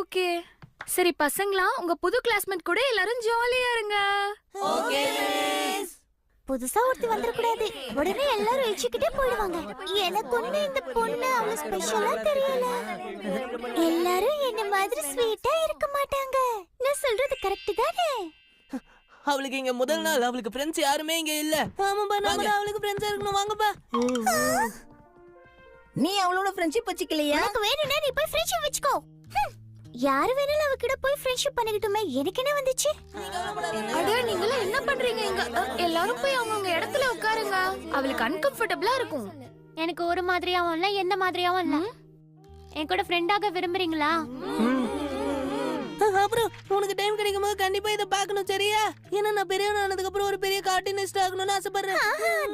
Okay. சரி பசங்களா, உங்க புது கிளாஸ்மேட் கூட எல்லாரும் ஜாலியா இருங்க. ஓகே. புதுசா ஒருத்தி வந்துடக்கூடாது. உடனே எல்லாரும் இழுச்சுக்கிட்டே போயிடுவாங்க. எனக்கு ஒண்ணு இந்த பொண்ணு அவ்வளவு ஸ்பெஷலா தெரியல. எல்லாரும் என்ன மாதிரி ஸ்வீட்டா இருக்க மாட்டாங்க. நான் சொல்றது கரெக்ட் தானே? அவளுக்கு இங்க முதல் நாள், அவளுக்கு ஃப்ரெண்ட்ஸ் யாருமே இங்க இல்ல. ஆமாப்பா, நம்ம அவளுக்கு ஃப்ரெண்ட்ஸா இருக்கணும். வாங்கப்பா. நீ அவளோட ஃப்ரெண்ட்ஷிப் வச்சுக்கலையா? எனக்கு வேணும்னா நீ போய் ஃப்ரெண்ட்ஷிப் வெச்சுக்கோ. யாரு வேணாலும் அவகிட்ட போய் ஃப்ரெண்ட்ஷிப் பண்ணிக்கிட்டுமே, எனக்கு என்ன வந்துச்சு? அட நீங்களா என்ன பண்றீங்க இங்க? எல்லாரும் போய் அவங்கவங்க இடத்துல உட்காருங்க. அவளுக்கு அன்கம்ஃபர்டபிளா இருக்கும். எனக்கு ஒரு மாதிரியாவும் இல்ல, எந்த மாதிரியாவும் இல்ல. என் கூட ஃப்ரெண்டாக விரும்புறீங்களா? அப்புறம் உனக்கு டைம் கிடைக்கும் போது கண்டிப்பா இதை பார்க்கணும், சரியா? ஏன்னா நான் பெரியவன் ஆனதுக்கு அப்புறம் ஒரு பெரிய கார்ட்டூனிஸ்ட் ஆகணும்னு ஆசைப்படுறேன்.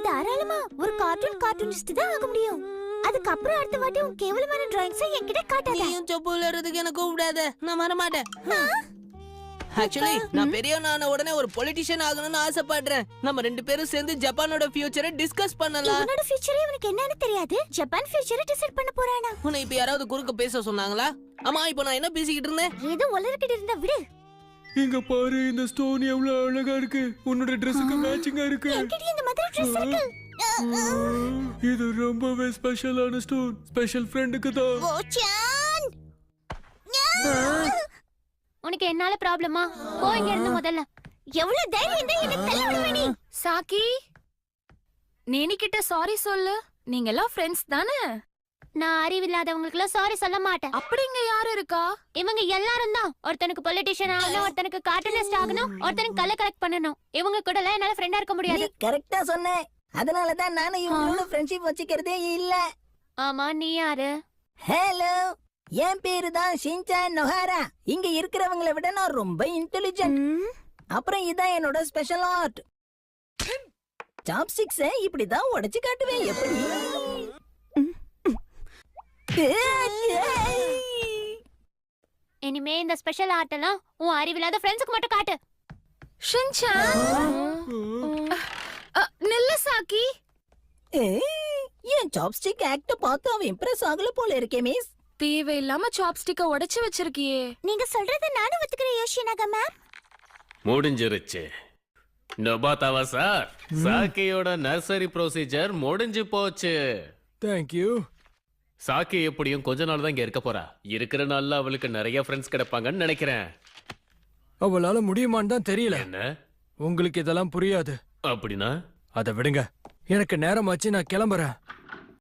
தாராளமா ஒரு கார்ட்டூனிஸ்ட் தான் ஆக முடியும். அதுக்கப்புறம் அடுத்த வாட்டி உன் கேவலமான டிராயிங்ஸை என்கிட்ட காட்டாத. நீயும் சொப்பு விளையாடுறதுக்கு என்ன கூப்பிடாத, நான் வர மாட்டேன். ஆக்சுவலி நான் பெரியவன் ஆன உடனே ஒரு பொலிட்டிஷியன் ஆகணும்னு ஆசைப்படுறேன். நம்ம ரெண்டு பேரும் சேர்ந்து ஜப்பானோட ஃபியூச்சரை டிஸ்கஸ் பண்ணலாம். உன்னோட ஃபியூச்சரே உனக்கு என்னன்னு தெரியாது. ஜப்பான் ஃபியூச்சரை டிசைட் பண்ண போறானா? உன்னை இப்ப யாராவது குறுக்க பேச சொன்னாங்களா? ஆமா, இப்போ நான் என்ன பேசிக்கிட்டு இருந்தேன்? ஏதோ உலர்கிட்ட இருந்தா விடு. இங்க பாரு, இந்த ஸ்டோன் எவ்வளவு அழகா இருக்கு. உன்னோட Dressக்கு மேட்சிங்கா இருக்கு. என்கிட்ட இந்த மாதிரி Dress இருக்கு. இது ரொம்பவே ஸ்பெஷலான ஸ்டோன். ஸ்பெஷல் ஃப்ரெண்டுக்கு தான். ஓச்சான், உனக்கு என்னால ப்ராப்ளமா? போ இங்க இருந்து முதல்ல. எவ்வளவு தைரியம் தான் என்ன தள்ள விடுவே நீ? சாக்கி, நேனி கிட்ட சாரி சொல்லு. நீங்க எல்லாம் ஃப்ரெண்ட்ஸ் தானே? நான் அறிவில்லாதவங்களுக்குலாம் சாரி சொல்ல மாட்டேன். அப்படிங்க யாரு இருக்கா? இவங்க எல்லாரும் தான். ஒருத்தனுக்கு பொலிட்டிஷியன் ஆகணும், ஒருத்தனுக்கு கார்ட்டூனிஸ்ட் ஆகணும், ஒருத்தனுக்கு கலை கலெக்ட் பண்ணணும். இவங்க கூட எல்லாம் என்னால ஃப்ரெண்டா இருக்க நீ முடியாது. கரெக்டா சொன்ன. அதனால தான் நானும் இவங்களோட ஃப்ரெண்ட்ஷிப் வச்சுக்கிறதே இல்ல. ஆமா, நீ யாரு? ஹலோ, என் பேரு தான் ஷின்சான் நொஹாரா. இங்க இருக்கிறவங்களை விட நான் ரொம்ப இன்டெலிஜென்ட். அப்புறம் இதான் என்னோட ஸ்பெஷல் ஆர்ட். சாப்ஸ்டிக்ஸை இப்படிதான் உடைச்சு காட்டுவேன். எப்படி? இனிமே இந்த ஸ்பெஷல் ஆர்ட் எல்லாம் உன் அறிவில்லாத ஃப்ரெண்ட்ஸ்க்கு மட்டும் காட்டு. ஷின்சான், நில்லு சாக்கி. என் சாப்ஸ்டிக் ஆக்ட பார்த்து அவன் இம்ப்ரெஸ் ஆகல போல இருக்கே மிஸ். தேவையில்லாம சாப்ஸ்டிக்க உடைச்சு வச்சிருக்கியே. நீங்க சொல்றத நானும் ஒத்துக்கிறேன் யோஷினாகா மேம். முடிஞ்சிருச்சு. நொபாத்தாவா சார், சாக்கியோட நர்சரி ப்ரொசீஜர் முடிஞ்சு போச்சு. Thank you. சாக்கி எப்படியும் கொஞ்ச நாள் தான் இங்க இருக்க போறா. இருக்கிற நாள்ல அவளுக்கு நிறைய ஃப்ரெண்ட்ஸ் கிடைப்பாங்கன்னு நினைக்கிறேன். அவளால முடியுமான்னு தான் தெரியல. என்ன? உங்களுக்கு இதெல்லாம் புரியாது. அப்படின்னா அதை விடுங்க. எனக்கு நேரமாச்சு, நான் கிளம்புறேன்.